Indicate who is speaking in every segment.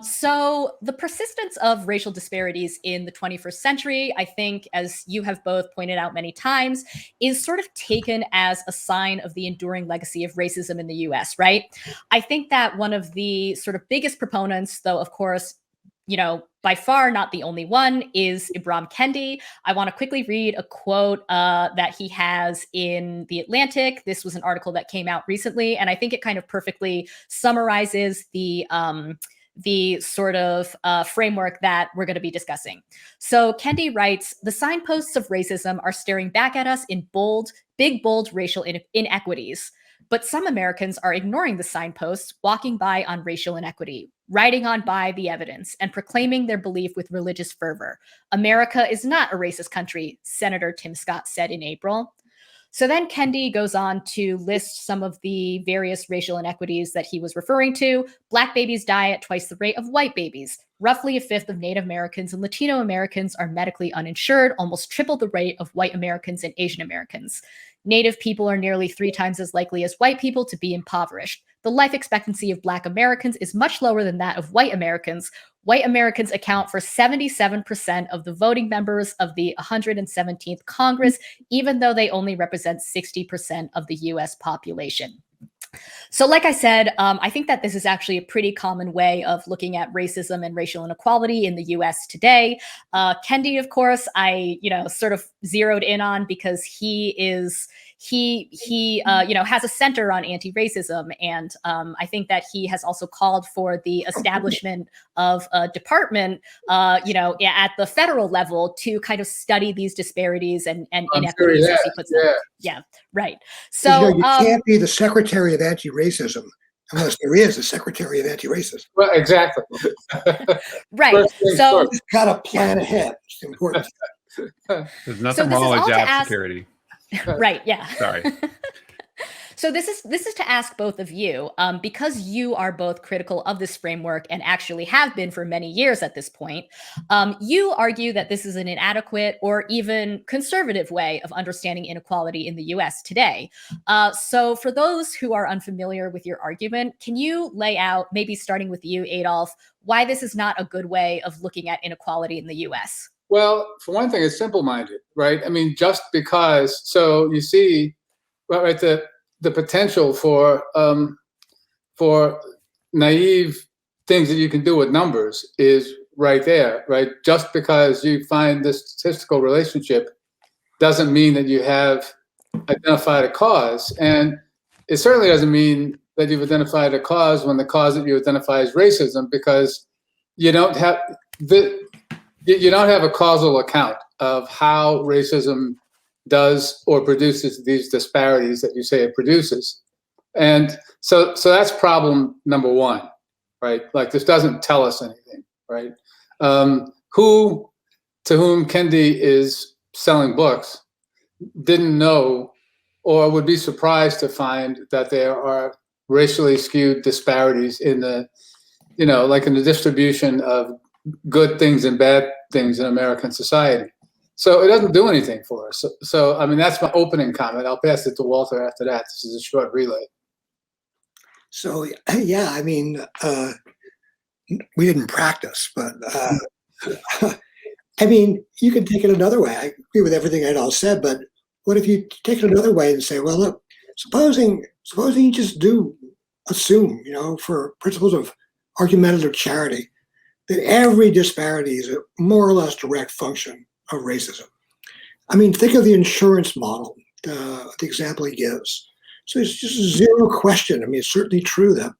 Speaker 1: So the persistence of racial disparities in the 21st century, I think, as you have both pointed out many times, is sort of taken as a sign of the enduring legacy of racism in the US, right? I think that one of the sort of biggest proponents, though, of course, by far not the only one, is Ibram Kendi. I want to quickly read a quote that he has in The Atlantic. This was an article that came out recently, and I think it kind of perfectly summarizes the sort of framework that we're going to be discussing. So Kendi writes, the signposts of racism are staring back at us in big, bold racial inequities. But some Americans are ignoring the signposts, walking by on racial inequity, riding on by the evidence, and proclaiming their belief with religious fervor. America is not a racist country, Senator Tim Scott said in April. So then Kendi goes on to list some of the various racial inequities that he was referring to. Black babies die at twice the rate of white babies. Roughly a fifth of Native Americans and Latino Americans are medically uninsured, almost triple the rate of white Americans and Asian Americans. Native people are nearly 3 times as likely as white people to be impoverished. The life expectancy of Black Americans is much lower than that of white Americans. White Americans account for 77% of the voting members of the 117th Congress, even though they only represent 60% of the US population. So like I said, I think that this is actually a pretty common way of looking at racism and racial inequality in the US today. Kendi, of course, I sort of zeroed in on because he has a center on anti-racism, and I think that he has also called for the establishment of a department, at the federal level to kind of study these disparities and inequities, as he puts them. Yeah, right. So
Speaker 2: you can't be the secretary of anti-racism unless there is a secretary of anti-racism.
Speaker 3: Well, exactly.
Speaker 1: Right. So
Speaker 2: you've got to plan ahead. It's important.
Speaker 4: There's nothing wrong with job security.
Speaker 1: Right. Yeah.
Speaker 4: Sorry.
Speaker 1: So this is to ask both of you, because you are both critical of this framework and actually have been for many years at this point. You argue that this is an inadequate or even conservative way of understanding inequality in the US today. So for those who are unfamiliar with your argument, can you lay out, maybe starting with you, Adolph, why this is not a good way of looking at inequality in the US?
Speaker 3: Well, for one thing, it's simple-minded, right? I mean, just because, so you see, right, the potential for naive things that you can do with numbers is right there, right? Just because you find this statistical relationship doesn't mean that you have identified a cause. And it certainly doesn't mean that you've identified a cause when the cause that you identify is racism, because you don't have a causal account of how racism does or produces these disparities that you say it produces. And so that's problem number one, right? Like, this doesn't tell us anything, right? To whom Kendi is selling books didn't know or would be surprised to find that there are racially skewed disparities in the, like in the distribution of good things and bad things in American society. So it doesn't do anything for us. So I mean, that's my opening comment. I'll pass it to Walter after that. This is a short relay.
Speaker 2: So, yeah, I mean, we didn't practice, but I mean, you can take it another way. I agree with everything Adolph said, but what if you take it another way and say, well, look, supposing you just do assume, for principles of argumentative charity, that every disparity is a more or less direct function of racism. I mean, think of the insurance model, the example he gives. So it's just zero question. I mean, it's certainly true that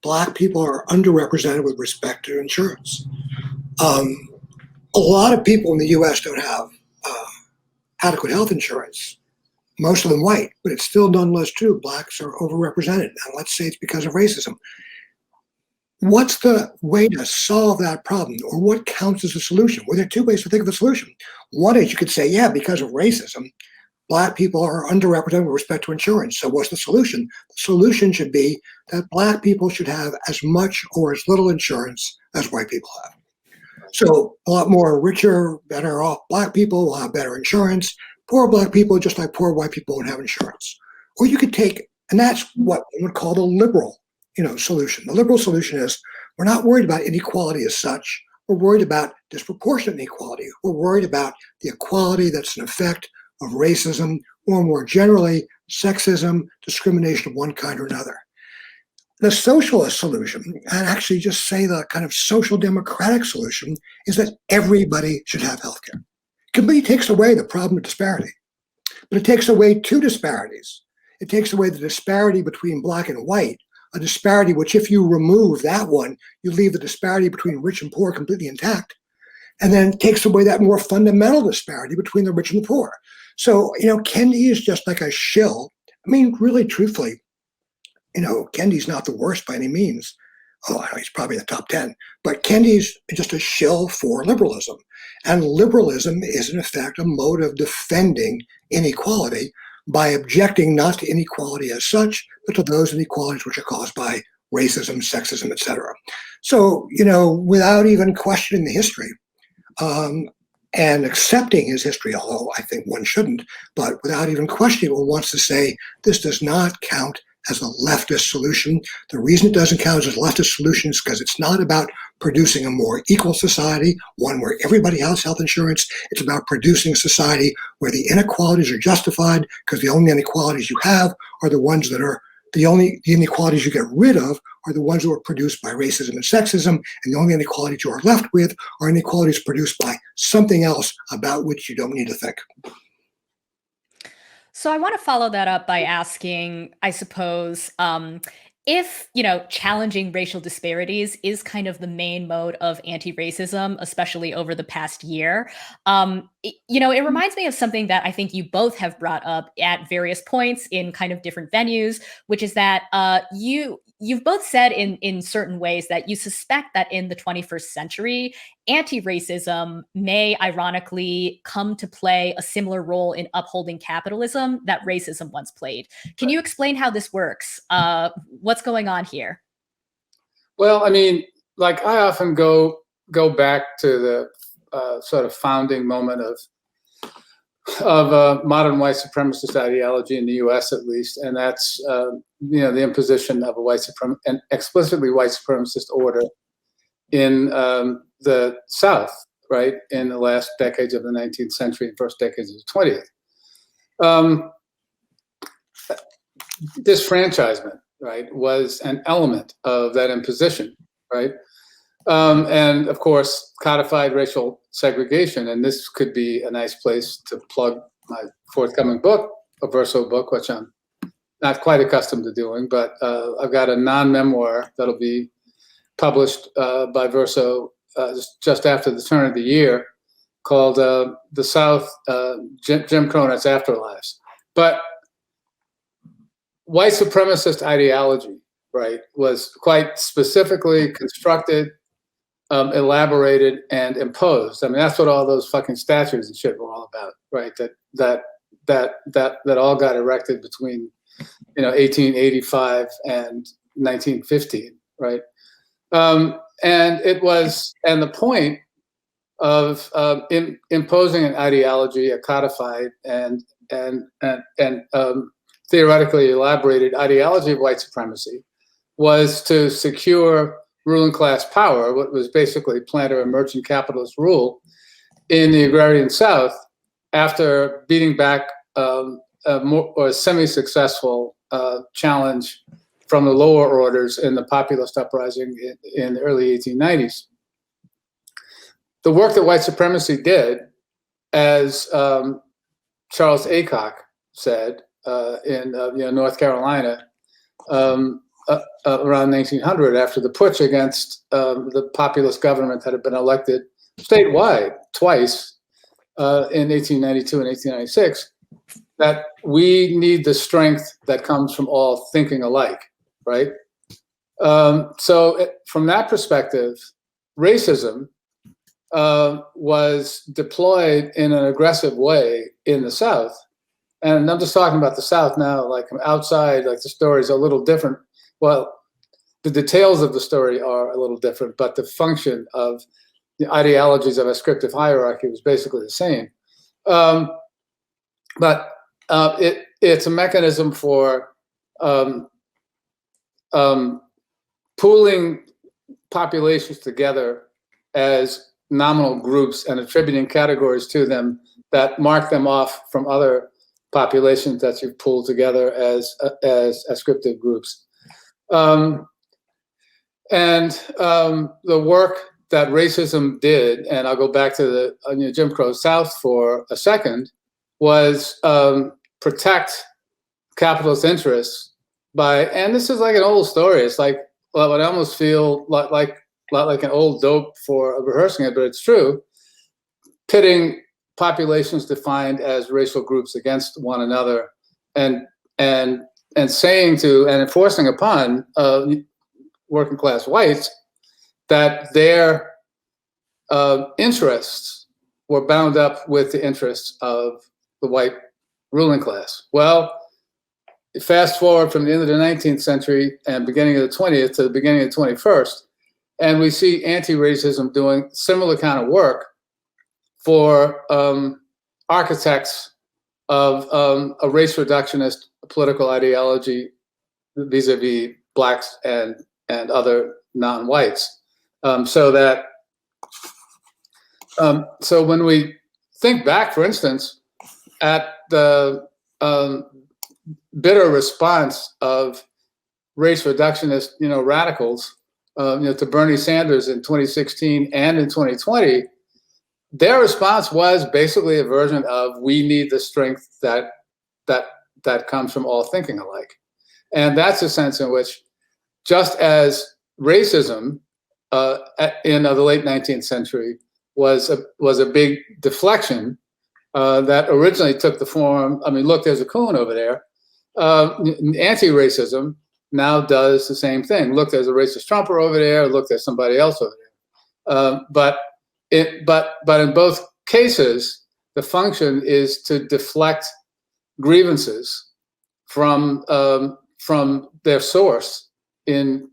Speaker 2: Black people are underrepresented with respect to insurance. A lot of people in the US don't have adequate health insurance, most of them white, but it's still nonetheless true. Blacks are overrepresented. And let's say it's because of racism. What's the way to solve that problem, or what counts as a solution? Well, there are two ways to think of a solution. One is you could say, yeah, because of racism, Black people are underrepresented with respect to insurance. So what's the solution? The solution should be that Black people should have as much or as little insurance as white people have. So a lot more richer, better off Black people will have better insurance. Poor Black people, just like poor white people, won't have insurance. Or you could take, and that's what one would call the liberal solution. The liberal solution is We're not worried about inequality as such. We're worried about disproportionate inequality. We're worried about the equality that's an effect of racism, or more generally, sexism, discrimination of one kind or another. The socialist solution, and actually just say the kind of social democratic solution, is that everybody should have healthcare. It completely takes away the problem of disparity, but it takes away two disparities. It takes away the disparity between black and white, a disparity which, if you remove that one, you leave the disparity between rich and poor completely intact, and then it takes away that more fundamental disparity between the rich and the poor. So, Kendi is just like a shill. I mean, really, truthfully, Kendi's not the worst by any means. Oh, I know he's probably in the top 10. But Kendi's just a shill for liberalism. And liberalism is, in effect, a mode of defending inequality by objecting not to inequality as such, but to those inequalities which are caused by racism, sexism, etc. So, without even questioning the history, and accepting his history, although I think one shouldn't, but without even questioning, one wants to say this does not count as a leftist solution. The reason it doesn't count as a leftist solution is because it's not about producing a more equal society, one where everybody has health insurance. It's about producing a society where the inequalities are justified, because the only inequalities you have are the ones that are the inequalities you get rid of are the ones that were produced by racism and sexism, and the only inequalities you are left with are inequalities produced by something else about which you don't need to think.
Speaker 1: So I want to follow that up by asking, I suppose, if, challenging racial disparities is kind of the main mode of anti-racism, especially over the past year, it reminds me of something that I think you both have brought up at various points in kind of different venues, which is that you've both said in certain ways that you suspect that in the 21st century, anti-racism may ironically come to play a similar role in upholding capitalism that racism once played. Can you explain how this works? What's going on here?
Speaker 3: Well, I mean, I often go back to the sort of founding moment of modern white supremacist ideology in the U.S., at least, and that's the imposition of an explicitly white supremacist order in the South, right, in the last decades of the 19th century and first decades of the 20th. Disfranchisement, right, was an element of that imposition, right? And of course, codified racial segregation. And this could be a nice place to plug my forthcoming book, a Verso book, which I'm not quite accustomed to doing, but I've got a non-memoir that'll be published by Verso just after the turn of the year, called The South, Jim Crow and Its Afterlives. But white supremacist ideology, right, was quite specifically constructed, elaborated, and imposed. I mean, that's what all those fucking statues and shit were all about, right? That all got erected between 1885 and 1915, right? And the point of imposing an ideology, a codified and theoretically elaborated ideology of white supremacy, was to secure ruling class power, what was basically planter and merchant capitalist rule in the agrarian South, after beating back a semi-successful challenge from the lower orders in the populist uprising in the early 1890s. The work that white supremacy did, as Charles Aycock said in North Carolina around 1900, after the putsch against the populist government that had been elected statewide twice in 1892 and 1896, that we need the strength that comes from all thinking alike, right? From that perspective, racism was deployed in an aggressive way in the South. And I'm just talking about the South now, like outside, like the story is a little different. Well, the details of the story are a little different, but the function of the ideologies of ascriptive hierarchy was basically the same. But it's a mechanism for pooling populations together as nominal groups and attributing categories to them that mark them off from other populations that you've pulled together as ascriptive groups. The work that racism did, and I'll go back to the Jim Crow South for a second, was protect capitalist interests by, and this is like an old story. It's like, well, I almost feel like an old dope for rehearsing it, but it's true. Pitting populations defined as racial groups against one another, and saying to and enforcing upon working class whites that their interests were bound up with the interests of the white ruling class. Well, fast forward from the end of the 19th century and beginning of the 20th to the beginning of the 21st, and we see anti-racism doing similar kind of work for architects of a race reductionist political ideology vis-a-vis blacks and other non-whites. So when we think back, for instance, at the bitter response of race reductionist, radicals, to Bernie Sanders in 2016 and in 2020, their response was basically a version of, we need the strength that comes from all thinking alike. And that's a sense in which, just as racism in the late 19th century was a big deflection that originally took the form, look, there's a coon over there. Anti-racism now does the same thing. Look, there's a racist Trumper over there. Look, there's somebody else over there. But in both cases, the function is to deflect grievances from their source in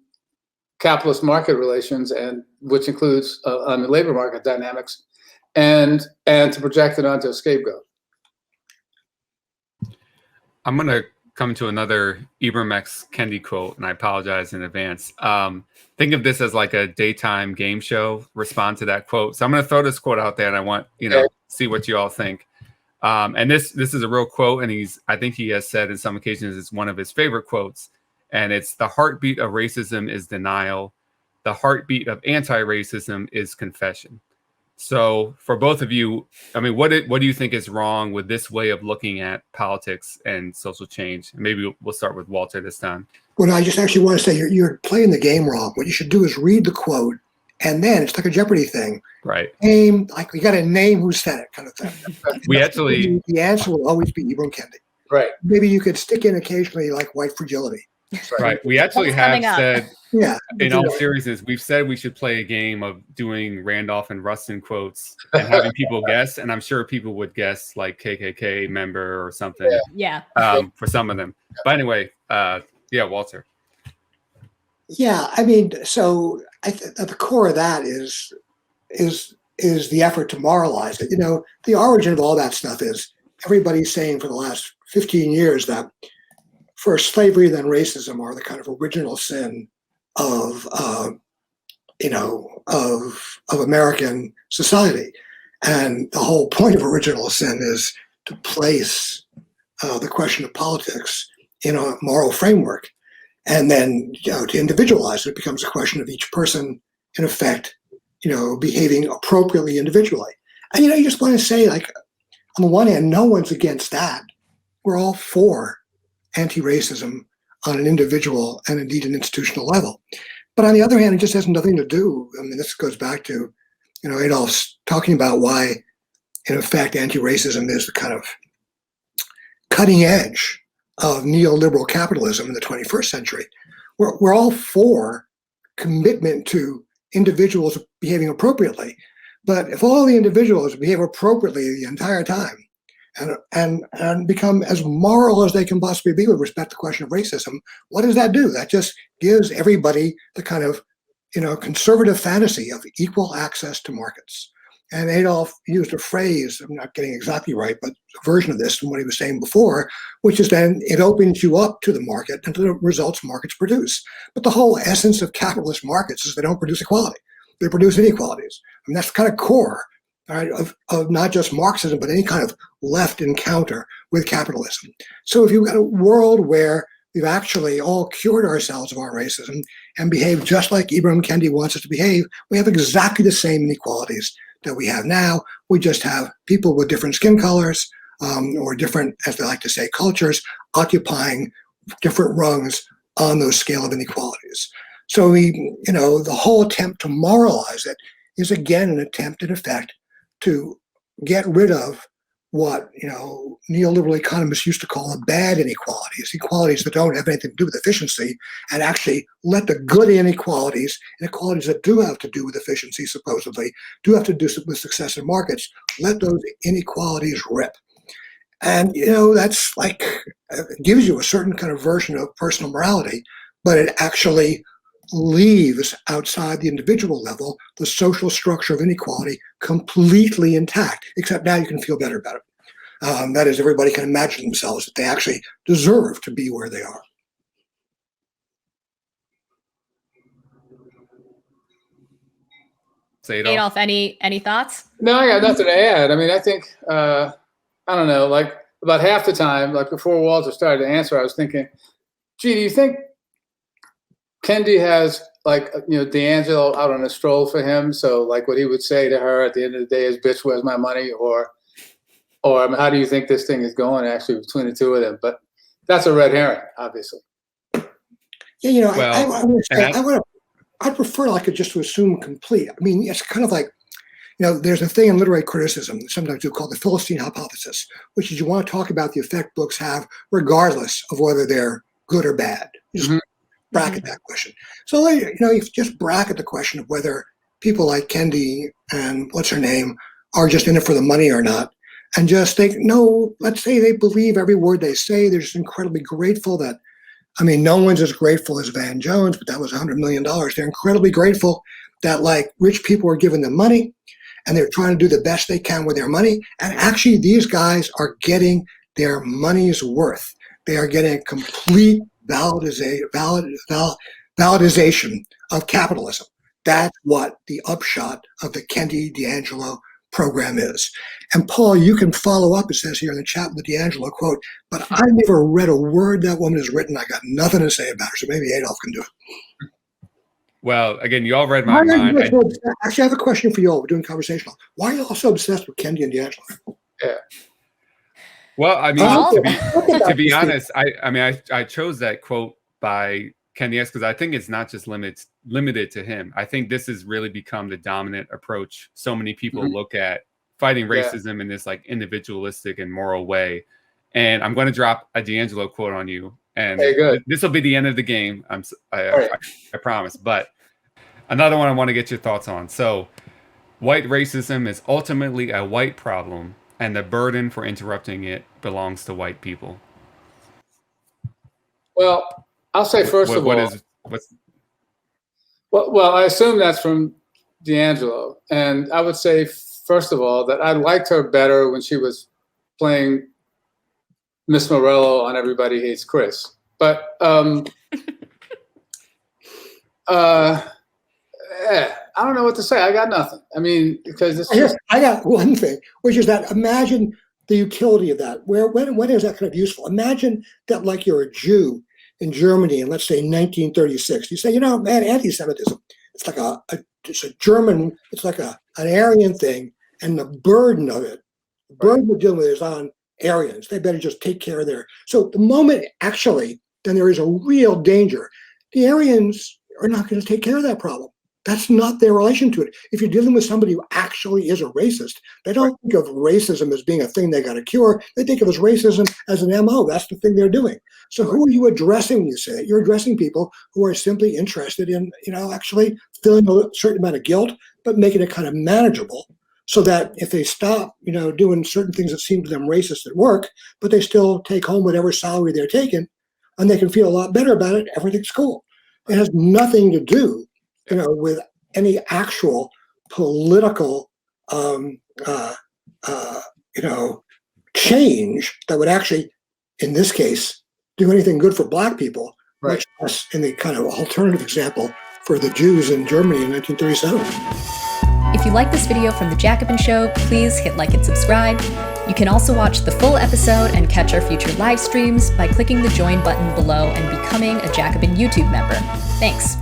Speaker 3: capitalist market relations, and which includes labor market dynamics, and to project it onto a scapegoat.
Speaker 4: I'm going to come to another Ibram X. Kendi quote, and I apologize in advance. Think of this as like a daytime game show. Respond to that quote. So I'm going to throw this quote out there, and I want see what you all think. And this is a real quote, and I think he has said in some occasions it's one of his favorite quotes. And it's, the heartbeat of racism is denial. The heartbeat of anti-racism is confession. So for both of you, what do you think is wrong with this way of looking at politics and social change? Maybe we'll start with Walter this time.
Speaker 2: Well, I just actually want to say you're playing the game wrong. What you should do is read the quote, and then it's like a Jeopardy thing.
Speaker 4: Right.
Speaker 2: Name, like, you got to name who said it, kind of thing. The answer will always be Ibram Kendi.
Speaker 3: Right.
Speaker 2: Maybe you could stick in occasionally like white fragility.
Speaker 4: Right. We actually have said,
Speaker 2: yeah,
Speaker 4: in all seriousness, we've said we should play a game of doing Randolph and Rustin quotes and having people guess. And I'm sure people would guess like KKK member or something.
Speaker 1: Yeah.
Speaker 2: For
Speaker 4: some of them. But anyway, Walter.
Speaker 2: Yeah. So at the core of that is the effort to moralize it. The origin of all that stuff is everybody's saying for the last 15 years that first, slavery, then racism are the kind of original sin of American society. And the whole point of original sin is to place the question of politics in a moral framework. And then, to individualize it, it becomes a question of each person, in effect, behaving appropriately individually. And, you just want to say, like, on the one hand, no one's against that. We're all for anti-racism on an individual and indeed an institutional level. But on the other hand, it just has nothing to do. This goes back to, Adolph's talking about why, in effect, anti-racism is the kind of cutting edge of neoliberal capitalism in the 21st century. We're all for commitment to individuals behaving appropriately. But if all the individuals behave appropriately the entire time, and become as moral as they can possibly be with respect to the question of racism, what does that do? That just gives everybody the kind of, conservative fantasy of equal access to markets. And Adolph used a phrase, I'm not getting exactly right, but a version of this from what he was saying before, which is then it opens you up to the market and to the results markets produce. But the whole essence of capitalist markets is they don't produce equality. They produce inequalities. And that's kind of core, right, of not just Marxism, but any kind of left encounter with capitalism. So if you've got a world where we've actually all cured ourselves of our racism and behave just like Ibram Kendi wants us to behave, we have exactly the same inequalities that we have now. We just have people with different skin colors or different, as they like to say, cultures occupying different rungs on those scale of inequalities. So the whole attempt to moralize it is again an attempt, in effect, to get rid of what neoliberal economists used to call bad inequalities that don't have anything to do with efficiency, and actually let the good inequalities that do have to do with efficiency, supposedly, do have to do with success in markets, let those inequalities rip. And that's like, it gives you a certain kind of version of personal morality, but it actually leaves outside the individual level the social structure of inequality completely intact, except now you can feel better about it. That is, everybody can imagine themselves that they actually deserve to be where they are.
Speaker 1: Adolph, any thoughts?
Speaker 3: No, I got nothing to add. I mean, I think, I don't know, like about half the time, like before Walter started to answer, I was thinking, gee, do you think Kendi has D'Angelo out on a stroll for him? So like what he would say to her at the end of the day is, bitch, where's my money? Or how do you think this thing is going actually between the two of them? But that's a red herring, obviously.
Speaker 2: Yeah, well, I'd prefer just to assume complete. I mean, it's kind of like, there's a thing in literary criticism, sometimes called the Philistine hypothesis, which is you want to talk about the effect books have regardless of whether they're good or bad. You just bracket that question. So, you just bracket the question of whether people like Kendi and what's her name are just in it for the money or not. And just think, no, let's say they believe every word they say. They're just incredibly grateful that, no one's as grateful as Van Jones, but that was $100 million. They're incredibly grateful that rich people are giving them money and they're trying to do the best they can with their money. And actually these guys are getting their money's worth. They are getting a complete validization of capitalism. That's what the upshot of the Kendi D'Angelo program is. And Paul, you can follow up, it says here in the chat, with the D'Angelo quote, but I never read a word that woman has written. I got nothing to say about her, so maybe Adolph can do it.
Speaker 4: Well, again, you all read my mind.
Speaker 2: Actually, I have a question for you all. We're doing conversational. Why are you all so obsessed with Kendi and D'Angelo?
Speaker 3: Yeah.
Speaker 4: Well, I mean, to be honest, I chose that quote by Kendi because I think it's not just limited to him. I think this has really become the dominant approach so many people look at fighting racism in this individualistic and moral way. And I'm going to drop a D'Angelo quote on you, and this will be the end of the game. I promise. But another one I want to get your thoughts on. So, white racism is ultimately a white problem, and the burden for interrupting it belongs to white people.
Speaker 3: Well, I'll say first of all, well, I assume that's from D'Angelo, and I would say first of all that I liked her better when she was playing Miss Morello on Everybody Hates Chris. But I don't know what to say. I got nothing. I mean, because
Speaker 2: I got one thing, which is that imagine the utility of that. When is that kind of useful? Imagine that you're a Jew in Germany in, let's say, 1936. You say, man, anti-Semitism, it's like it's a German, it's like an Aryan thing, and the burden of dealing with it is on Aryans. They better just take care of so the moment actually, then there is a real danger. The Aryans are not going to take care of that problem. That's not their relation to it. If you're dealing with somebody who actually is a racist, they don't think of racism as being a thing they got to cure. They think of as racism as an MO. That's the thing they're doing. So who are you addressing when you say that? You're addressing people who are simply interested in, actually feeling a certain amount of guilt, but making it kind of manageable so that if they stop, doing certain things that seem to them racist at work, but they still take home whatever salary they're taking and they can feel a lot better about it, everything's cool. It has nothing to do with any actual political um, change that would actually, in this case, do anything good for Black people,
Speaker 3: Right.
Speaker 2: much less in the kind of alternative example for the Jews in Germany in 1937.
Speaker 1: If you like this video from The Jacobin Show, please hit like and subscribe. You can also watch the full episode and catch our future live streams by clicking the join button below and becoming a Jacobin YouTube member. Thanks.